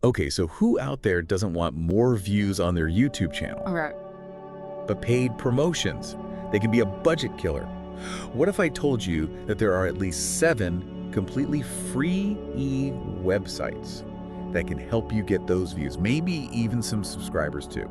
Okay, so who out there doesn't want more views on their YouTube channel? All right. But paid promotions, they can be a budget killer. What if I told you that there are at least 7 completely free websites that can help you get those views, maybe even some subscribers too,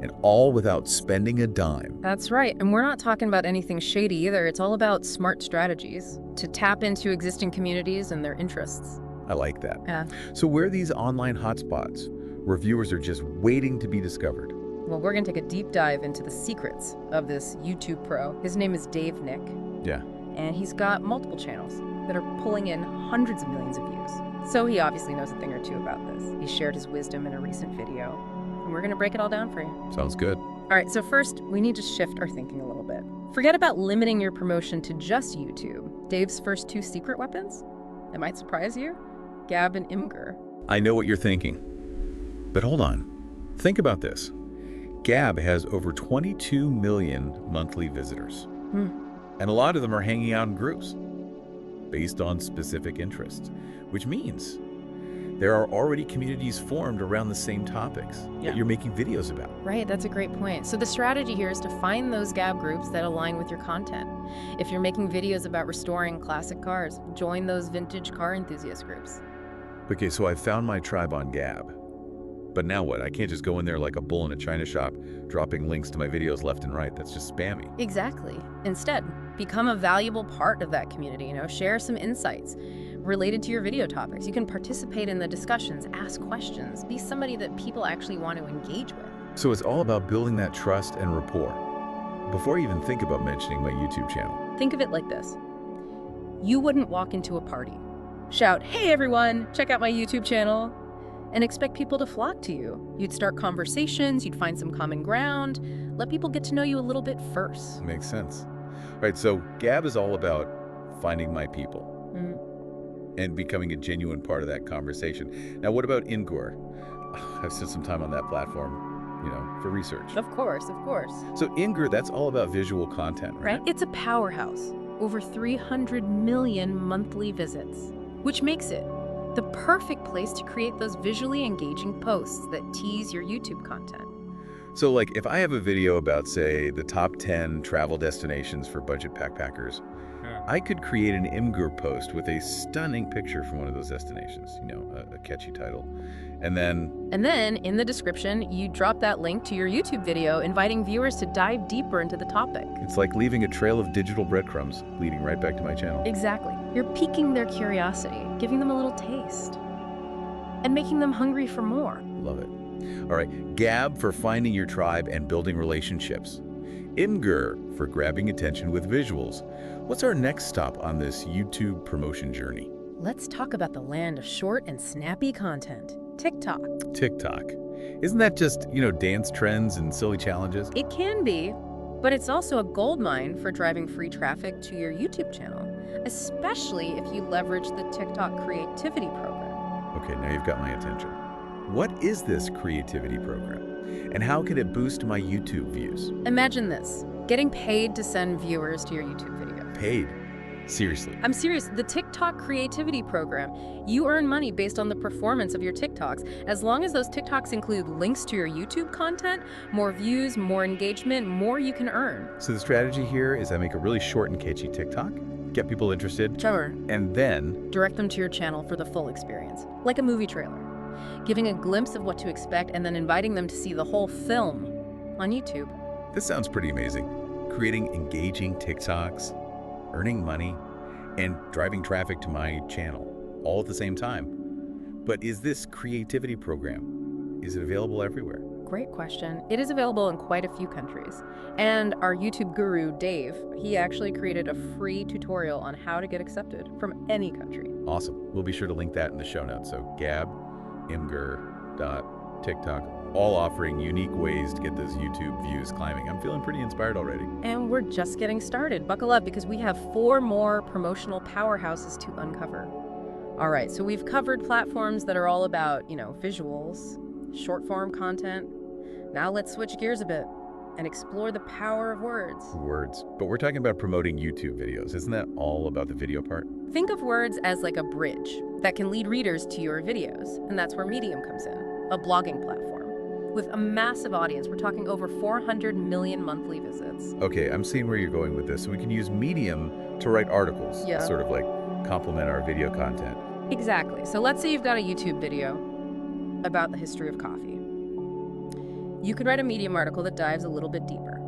and all without spending a dime? That's right. And we're not talking about anything shady either. It's all about smart strategies to tap into existing communities and their interests. I like that. Yeah. So where are these online hotspots where viewers are just waiting to be discovered? Well, we're going to take a deep dive into the secrets of this YouTube pro. His name is Dave Nick, Yeah. and he's got multiple channels that are pulling in hundreds of millions of views. So he obviously knows a thing or two about this. He shared his wisdom in a recent video, and we're going to break it all down for you. Sounds good. All right, so first, we need to shift our thinking a little bit. Forget about limiting your promotion to just YouTube. Dave's first 2 secret weapons, it might surprise you, Gab and Imgur. I know what you're thinking. But hold on. Think about this. Gab has over 22 million monthly visitors. And a lot of them are hanging out in groups based on specific interests, which means there are already communities formed around the same topics that you're making videos about. Right, that's a great point. So the strategy here is to find those Gab groups that align with your content. If you're making videos about restoring classic cars, join those vintage car enthusiast groups. Okay, so I found my tribe on Gab. But now what? I can't just go in there like a bull in a china shop, dropping links to my videos left and right. That's just spammy. Exactly. Instead, become a valuable part of that community. Share some insights related to your video topics. You can participate in the discussions, ask questions, be somebody that people actually want to engage with. So it's all about building that trust and rapport. Before I even think about mentioning my YouTube channel. Think of it like this. You wouldn't walk into a party, shout, "Hey everyone, check out my YouTube channel," and expect people to flock to you. You'd start conversations, you'd find some common ground, let people get to know you a little bit first. Makes sense. All right, so Gab is all about finding my people and becoming a genuine part of that conversation. Now, what about Imgur? I've spent some time on that platform, for research. Of course, of course. So Imgur, that's all about visual content, right? It's a powerhouse. Over 300 million monthly visits, which makes it the perfect place to create those visually engaging posts that tease your YouTube content. So like if I have a video about, say, the top 10 travel destinations for budget backpackers, I could create an Imgur post with a stunning picture from one of those destinations, a catchy title. And then in the description, you drop that link to your YouTube video, inviting viewers to dive deeper into the topic. It's like leaving a trail of digital breadcrumbs leading right back to my channel. Exactly. You're piquing their curiosity, giving them a little taste, and making them hungry for more. Love it. All right, Gab for finding your tribe and building relationships. Imgur for grabbing attention with visuals. What's our next stop on this YouTube promotion journey? Let's talk about the land of short and snappy content, TikTok. TikTok. Isn't that just, dance trends and silly challenges? It can be, but it's also a goldmine for driving free traffic to your YouTube channel, especially if you leverage the TikTok creativity program. Okay, now you've got my attention. What is this creativity program? And how can it boost my YouTube views? Imagine this, getting paid to send viewers to your YouTube video. Paid? Seriously? I'm serious. The TikTok creativity program, you earn money based on the performance of your TikToks. As long as those TikToks include links to your YouTube content, more views, more engagement, more you can earn. So the strategy here is I make a really short and catchy TikTok, get people interested, Sure. and then Direct them to your channel for the full experience, like a movie trailer, giving a glimpse of what to expect and then inviting them to see the whole film on YouTube. this sounds pretty amazing. Creating engaging TikToks, earning money, and driving traffic to my channel all at the same time. But is this creativity program, is it available everywhere? Great question. It is available in quite a few countries. And our YouTube guru, Dave, he actually created a free tutorial on how to get accepted from any country. Awesome. We'll be sure to link that in the show notes. So Gab, Imgur, TikTok, all offering unique ways to get those YouTube views climbing. I'm feeling pretty inspired already. And we're just getting started. Buckle up because we have 4 more promotional powerhouses to uncover. All right, so we've covered platforms that are all about, visuals, short form content. Now let's switch gears a bit and explore the power of words. Words. But we're talking about promoting YouTube videos. Isn't that all about the video part? Think of words as like a bridge that can lead readers to your videos. And that's where Medium comes in, a blogging platform with a massive audience. We're talking over 400 million monthly visits. Okay, I'm seeing where you're going with this. So we can use Medium to write articles, Yeah. sort of like complement our video content. Exactly. So let's say you've got a YouTube video about the history of coffee. You could write a Medium article that dives a little bit deeper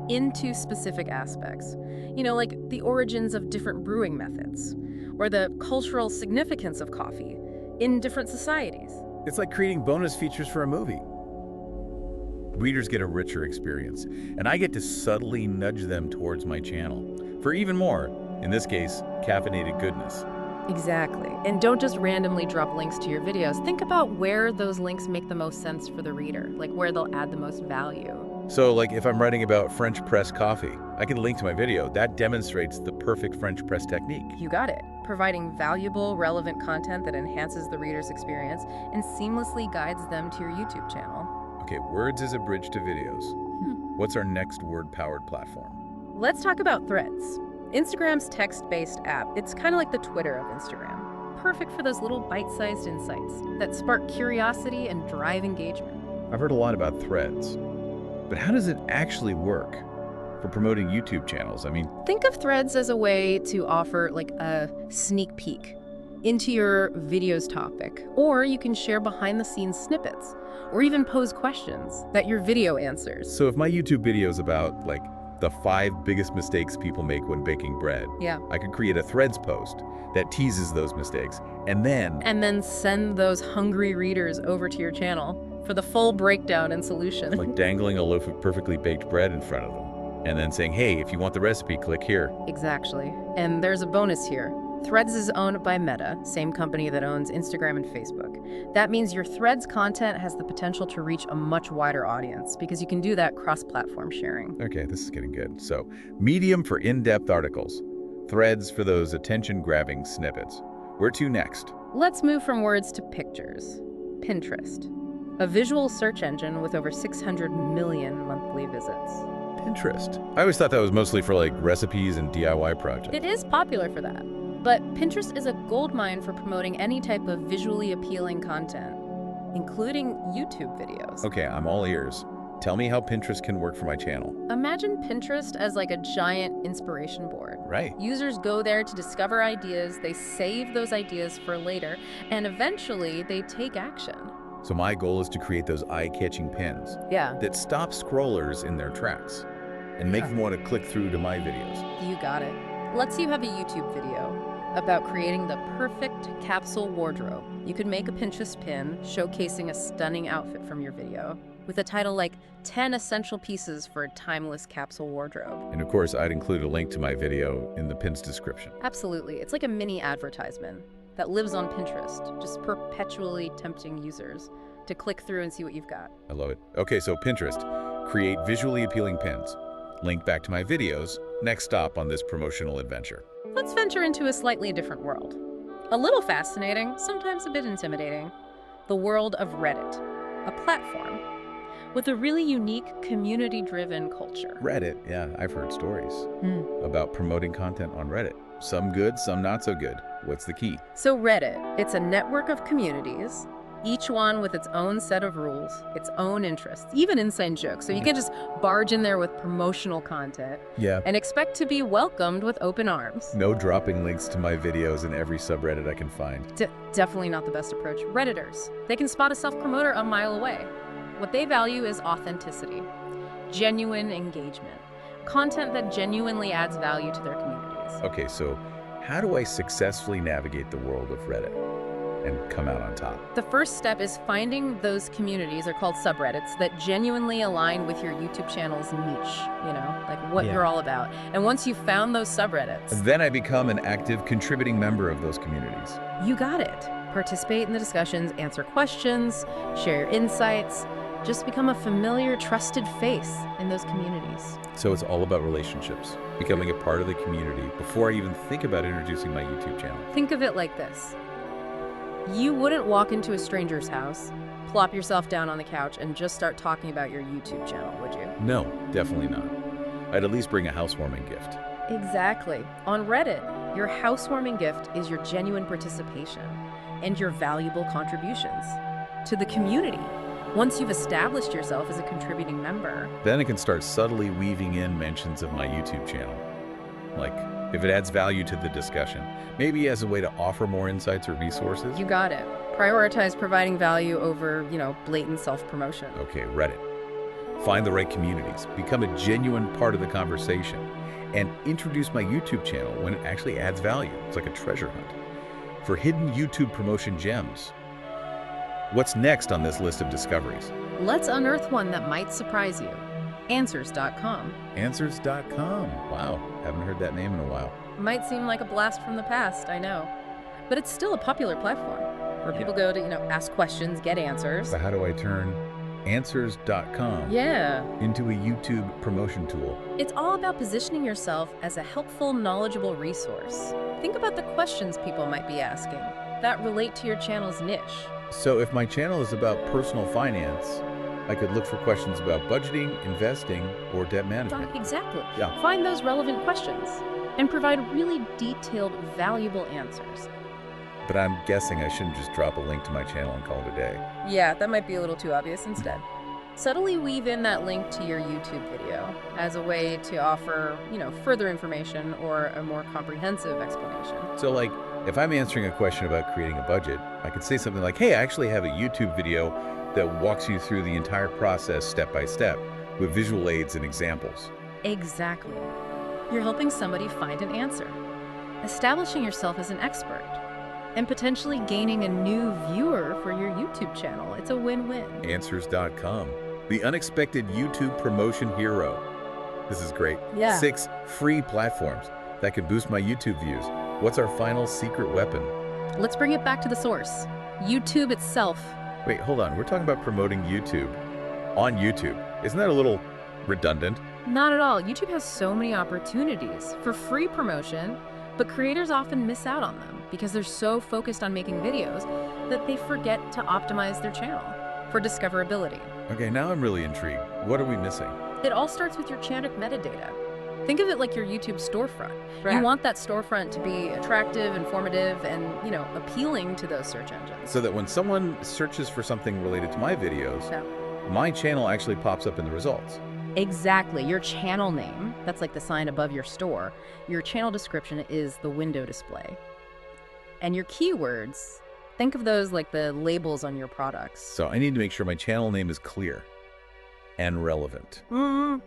into specific aspects. Like the origins of different brewing methods, or the cultural significance of coffee in different societies. It's like creating bonus features for a movie. Readers get a richer experience, and I get to subtly nudge them towards my channel for even more, in this case, caffeinated goodness. Exactly. And don't just randomly drop links to your videos. Think about where those links make the most sense for the reader, like where they'll add the most value. So, like if I'm writing about French press coffee, I can link to my video. That demonstrates the perfect French press technique. You got it. Providing valuable, relevant content that enhances the reader's experience and seamlessly guides them to your YouTube channel. Okay, words is a bridge to videos. What's our next word-powered platform? Let's talk about Threads. Instagram's text-based app. It's kind of like the Twitter of Instagram. Perfect for those little bite-sized insights that spark curiosity and drive engagement. I've heard a lot about Threads, but how does it actually work for promoting YouTube channels? I mean, Think of Threads as a way to offer like a sneak peek into your video's topic, or you can share behind-the-scenes snippets, or even pose questions that your video answers. so if my YouTube video is about like the 5 biggest mistakes people make when baking bread, Yeah. I could create a Threads post that teases those mistakes, and then send those hungry readers over to your channel for the full breakdown and solution. like dangling a loaf of perfectly baked bread in front of them, and then saying, hey, if you want the recipe, click here. Exactly. And there's a bonus here. Threads is owned by Meta, same company that owns Instagram and Facebook. That means your Threads content has the potential to reach a much wider audience because you can do that cross-platform sharing. Okay, this is getting good. So, Medium for in-depth articles, Threads for those attention-grabbing snippets. Where to next? Let's move from words to pictures. Pinterest, a visual search engine with over 600 million monthly visits. Pinterest. I always thought that was mostly for like recipes and DIY projects. It is popular for that. But Pinterest is a goldmine for promoting any type of visually appealing content, including YouTube videos. Okay, I'm all ears. Tell me how Pinterest can work for my channel. Imagine Pinterest as like a giant inspiration board. Right. Users go there to discover ideas, they save those ideas for later, and eventually they take action. So my goal is to create those eye-catching pins Yeah, that stop scrollers in their tracks and make them want to click through to my videos. you got it. Let's say you have a YouTube video about creating the perfect capsule wardrobe. You could make a Pinterest pin showcasing a stunning outfit from your video with a title like 10 Essential Pieces for a Timeless Capsule Wardrobe. And of course, I'd include a link to my video in the pin's description. Absolutely. It's like a mini advertisement that lives on Pinterest, just perpetually tempting users to click through and see what you've got. I love it. Okay, so Pinterest, create visually appealing pins. Link back to my videos. Next stop on this promotional adventure. Let's venture into a slightly different world. A little fascinating, sometimes a bit intimidating. The world of Reddit, a platform with a really unique community-driven culture. Reddit, yeah, I've heard stories about promoting content on Reddit. Some good, some not so good. What's the key? So Reddit, it's a network of communities, each one with its own set of rules, its own interests, even inside jokes. So you can just barge in there with promotional content Yeah. and expect to be welcomed with open arms. No dropping links to my videos in every subreddit I can find. Definitely not the best approach. Redditors, they can spot a self-promoter a mile away. What they value is authenticity, genuine engagement, content that genuinely adds value to their communities. Okay, so how do I successfully navigate the world of Reddit and come out on top? The first step is finding those communities, they're called subreddits, that genuinely align with your YouTube channel's niche, like what you're all about. And once you've found those subreddits, Then I become an active contributing member of those communities. you got it. Participate in the discussions, answer questions, share your insights. Just become a familiar, trusted face in those communities. So it's all about relationships, becoming a part of the community before I even think about introducing my YouTube channel. Think of it like this. You wouldn't walk into a stranger's house, plop yourself down on the couch, and just start talking about your YouTube channel, would you? No, definitely not. I'd at least bring a housewarming gift. Exactly. On Reddit, your housewarming gift is your genuine participation. and your valuable contributions to the community. Once you've established yourself as a contributing member, Then I can start subtly weaving in mentions of my YouTube channel. Like, if it adds value to the discussion, maybe as a way to offer more insights or resources. you got it. Prioritize providing value over, blatant self-promotion. Okay, Reddit. Find the right communities, become a genuine part of the conversation, and introduce my YouTube channel when it actually adds value. It's like a treasure hunt. For hidden YouTube promotion gems. What's next on this list of discoveries? Let's unearth one that might surprise you. Answers.com. Answers.com. Wow, haven't heard that name in a while. Might seem like a blast from the past, I know. But it's still a popular platform where people go to, ask questions, get answers. So how do I turn Answers.com into a YouTube promotion tool? It's all about positioning yourself as a helpful, knowledgeable resource. Think about the questions people might be asking that relate to your channel's niche. So if my channel is about personal finance, I could look for questions about budgeting, investing, or debt management. Exactly. Yeah. Find those relevant questions and provide really detailed, valuable answers. But I'm guessing I shouldn't just drop a link to my channel and call it a day. Yeah, that might be a little too obvious instead. Subtly weave in that link to your YouTube video as a way to offer, further information or a more comprehensive explanation. So like, if I'm answering a question about creating a budget, I could say something like, hey, I actually have a YouTube video that walks you through the entire process step by step with visual aids and examples. Exactly. You're helping somebody find an answer, establishing yourself as an expert, and potentially gaining a new viewer for your YouTube channel. It's a win-win. Answers.com, the unexpected YouTube promotion hero. This is great. Yeah. 6 free platforms that can boost my YouTube views. What's our final secret weapon? Let's bring it back to the source, YouTube itself. Wait, hold on. We're talking about promoting YouTube on YouTube. Isn't that a little redundant? Not at all. YouTube has so many opportunities for free promotion, but creators often miss out on them because they're so focused on making videos that they forget to optimize their channel for discoverability. Okay, now I'm really intrigued. What are we missing? It all starts with your channel metadata. Think of it like your YouTube storefront. Right. You want that storefront to be attractive, informative, and, appealing to those search engines. So that when someone searches for something related to my videos, Yeah. my channel actually pops up in the results. Exactly. Your channel name, that's like the sign above your store. Your channel description is the window display. And your keywords, think of those like the labels on your products. So I need to make sure my channel name is clear and relevant.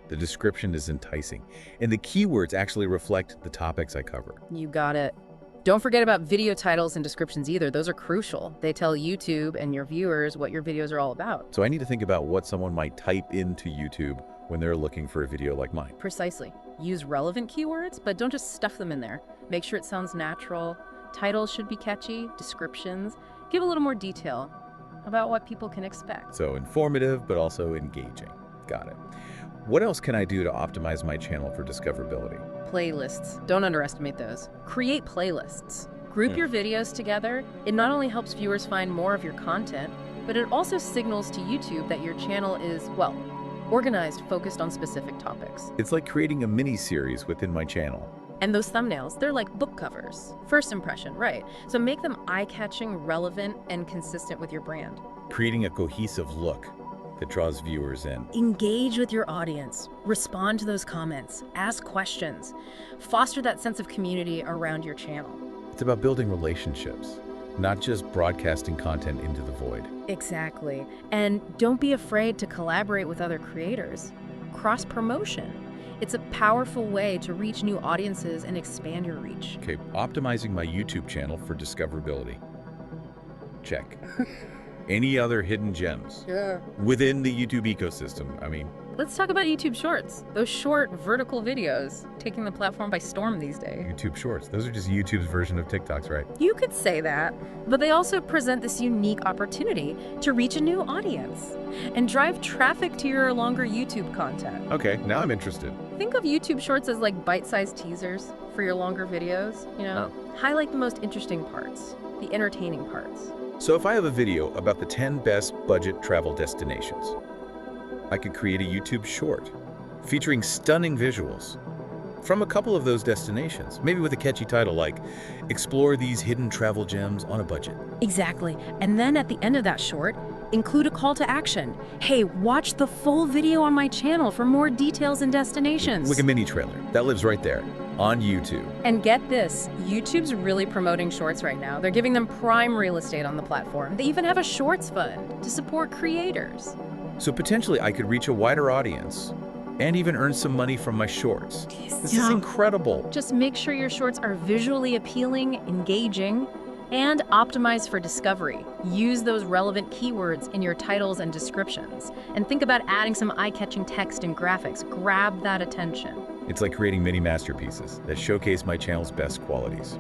The description is enticing. And the keywords actually reflect the topics I cover. You got it. Don't forget about video titles and descriptions either. Those are crucial. They tell YouTube and your viewers what your videos are all about. So I need to think about what someone might type into YouTube when they're looking for a video like mine. Precisely. Use relevant keywords, but don't just stuff them in there. Make sure it sounds natural. Titles should be catchy. Descriptions. Give a little more detail about what people can expect. So informative, but also engaging. Got it. What else can I do to optimize my channel for discoverability? Playlists. Don't underestimate those. Create playlists. Group your videos together. It not only helps viewers find more of your content, but it also signals to YouTube that your channel is, organized, focused on specific topics. It's like creating a mini-series within my channel. And those thumbnails, they're like book covers. First impression, right? So make them eye-catching, relevant, and consistent with your brand. Creating a cohesive look that draws viewers in. Engage with your audience. Respond to those comments. Ask questions. Foster that sense of community around your channel. It's about building relationships, not just broadcasting content into the void. Exactly. And don't be afraid to collaborate with other creators. Cross-promotion. It's a powerful way to reach new audiences and expand your reach. Okay, optimizing my YouTube channel for discoverability. Check. Any other hidden gems within the YouTube ecosystem? I mean, Let's talk about YouTube Shorts. Those short, vertical videos taking the platform by storm these days. YouTube Shorts. Those are just YouTube's version of TikToks, right? You could say that, but they also present this unique opportunity to reach a new audience and drive traffic to your longer YouTube content. Okay, now I'm interested. Think of YouTube Shorts as like bite-sized teasers for your longer videos, Highlight the most interesting parts, the entertaining parts. So if I have a video about the 10 best budget travel destinations, I could create a YouTube short featuring stunning visuals, from a couple of those destinations, maybe with a catchy title like Explore These Hidden Travel Gems on a Budget. Exactly. And then at the end of that short, include a call to action. Hey, watch the full video on my channel for more details and destinations. Like a mini trailer that lives right there on YouTube. And get this, YouTube's really promoting Shorts right now. They're giving them prime real estate on the platform. They even have a Shorts fund to support creators. So potentially I could reach a wider audience and even earn some money from my shorts. This is incredible. Just make sure your shorts are visually appealing, engaging, and optimized for discovery. Use those relevant keywords in your titles and descriptions. And think about adding some eye-catching text and graphics. Grab that attention. It's like creating mini masterpieces that showcase my channel's best qualities.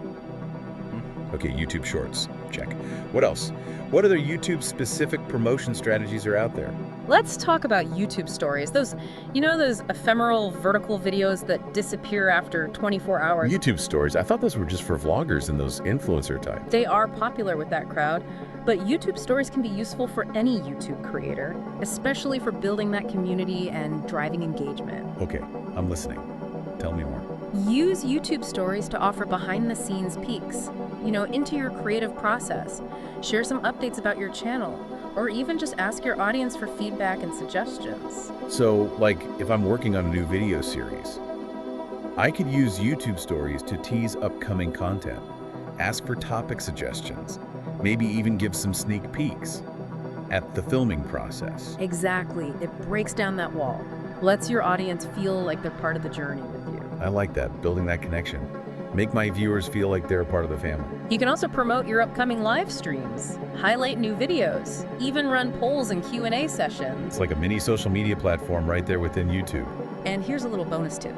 Okay, YouTube Shorts, check. What else? What other YouTube-specific promotion strategies are out there? Let's talk about YouTube stories. Those ephemeral vertical videos that disappear after 24 hours. YouTube stories? I thought those were just for vloggers and those influencer types. They are popular with that crowd, but YouTube stories can be useful for any YouTube creator, especially for building that community and driving engagement. Okay, I'm listening. Tell me more. Use YouTube stories to offer behind-the-scenes peeks, into your creative process. Share some updates about your channel, or even just ask your audience for feedback and suggestions. So, like, if I'm working on a new video series, I could use YouTube stories to tease upcoming content, ask for topic suggestions, maybe even give some sneak peeks at the filming process. Exactly. It breaks down that wall, lets your audience feel like they're part of the journey with you. I like that, building that connection. Make my viewers feel like they're a part of the family. You can also promote your upcoming live streams, highlight new videos, even run polls and Q&A sessions. It's like a mini social media platform right there within YouTube. And here's a little bonus tip.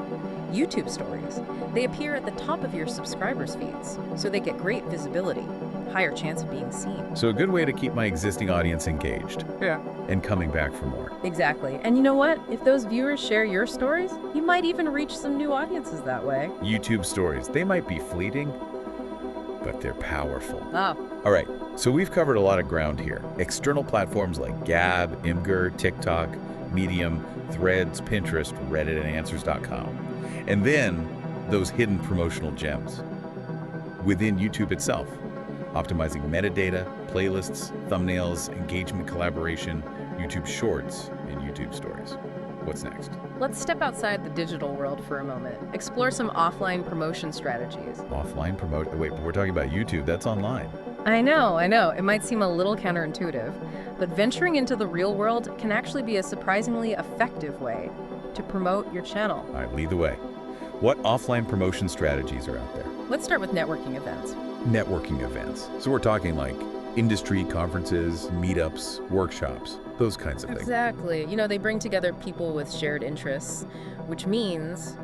YouTube stories, they appear at the top of your subscribers' feeds, so they get great visibility, higher chance of being seen. So a good way to keep my existing audience engaged. Yeah. And coming back for more. Exactly. And you know what? If those viewers share your stories, you might even reach some new audiences that way. YouTube stories, they might be fleeting, but they're powerful. Oh. All right, so we've covered a lot of ground here. External platforms like Gab, Imgur, TikTok, Medium, Threads, Pinterest, Reddit, and Answers.com. And then those hidden promotional gems within YouTube itself, optimizing metadata, playlists, thumbnails, engagement collaboration, YouTube Shorts, and YouTube Stories. What's next? Let's step outside the digital world for a moment. Explore some offline promotion strategies. Offline promote? Wait, but we're talking about YouTube. That's online. I know. It might seem a little counterintuitive, but venturing into the real world can actually be a surprisingly effective way to promote your channel. All right, lead the way. What offline promotion strategies are out there? Let's start with networking events. Networking events. So we're talking like industry conferences, meetups, workshops, those kinds of things. Exactly. They bring together people with shared interests, which means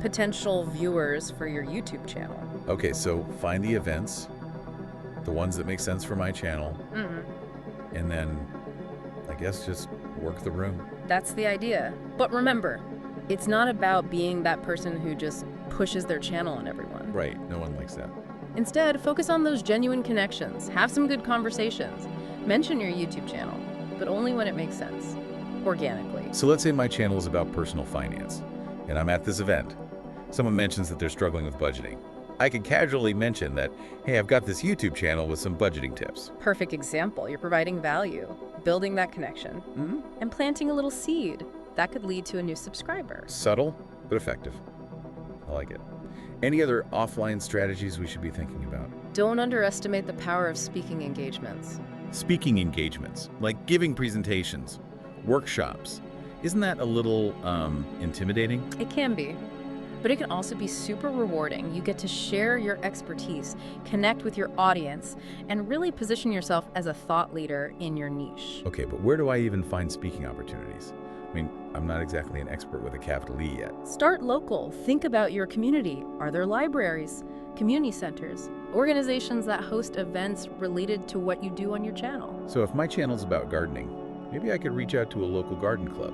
potential viewers for your YouTube channel. Okay, so find the events, the ones that make sense for my channel, and then I guess just work the room. That's the idea. But remember, it's not about being that person who just pushes their channel on everyone. Right, no one likes that. Instead, focus on those genuine connections. Have some good conversations. Mention your YouTube channel, but only when it makes sense, organically. So let's say my channel is about personal finance, and I'm at this event. Someone mentions that they're struggling with budgeting. I could casually mention that, hey, I've got this YouTube channel with some budgeting tips. Perfect example. You're providing value, building that connection, and planting a little seed. That could lead to a new subscriber. Subtle, but effective. I like it. Any other offline strategies we should be thinking about? Don't underestimate the power of speaking engagements. Speaking engagements, like giving presentations, workshops. Isn't that a little intimidating? It can be, but it can also be super rewarding. You get to share your expertise, connect with your audience, and really position yourself as a thought leader in your niche. Okay, but where do I even find speaking opportunities? I mean, I'm not exactly an expert with a capital E yet. Start local. Think about your community. Are there libraries, community centers, organizations that host events related to what you do on your channel? So if my channel's about gardening, maybe I could reach out to a local garden club,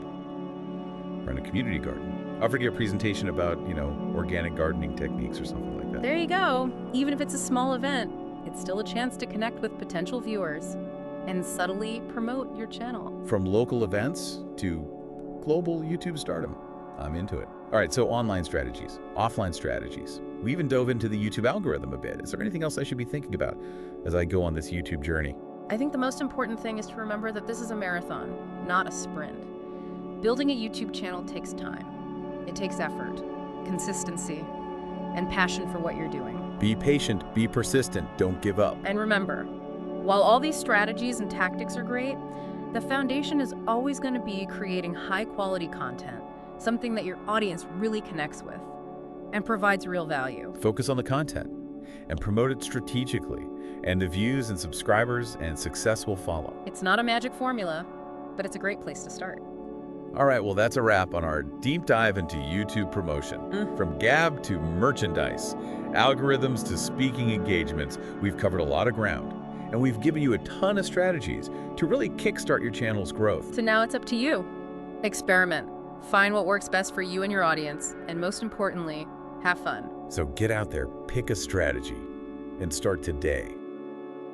run a community garden, offer you a presentation about, organic gardening techniques or something like that. There you go. Even if it's a small event, it's still a chance to connect with potential viewers and subtly promote your channel. From local events to global YouTube stardom. I'm into it. All right, so online strategies, offline strategies. We even dove into the YouTube algorithm a bit. Is there anything else I should be thinking about as I go on this YouTube journey? I think the most important thing is to remember that this is a marathon, not a sprint. Building a YouTube channel takes time. It takes effort, consistency, and passion for what you're doing. Be patient, be persistent, don't give up. And remember, while all these strategies and tactics are great, the foundation is always going to be creating high-quality content, something that your audience really connects with and provides real value. Focus on the content and promote it strategically, and the views and subscribers and success will follow. It's not a magic formula, but it's a great place to start. All right, well, that's a wrap on our deep dive into YouTube promotion. From Gab to merchandise, algorithms to speaking engagements, we've covered a lot of ground, and we've given you a ton of strategies to really kickstart your channel's growth. So now it's up to you. Experiment. Find what works best for you and your audience, and most importantly, have fun. So get out there, pick a strategy, and start today.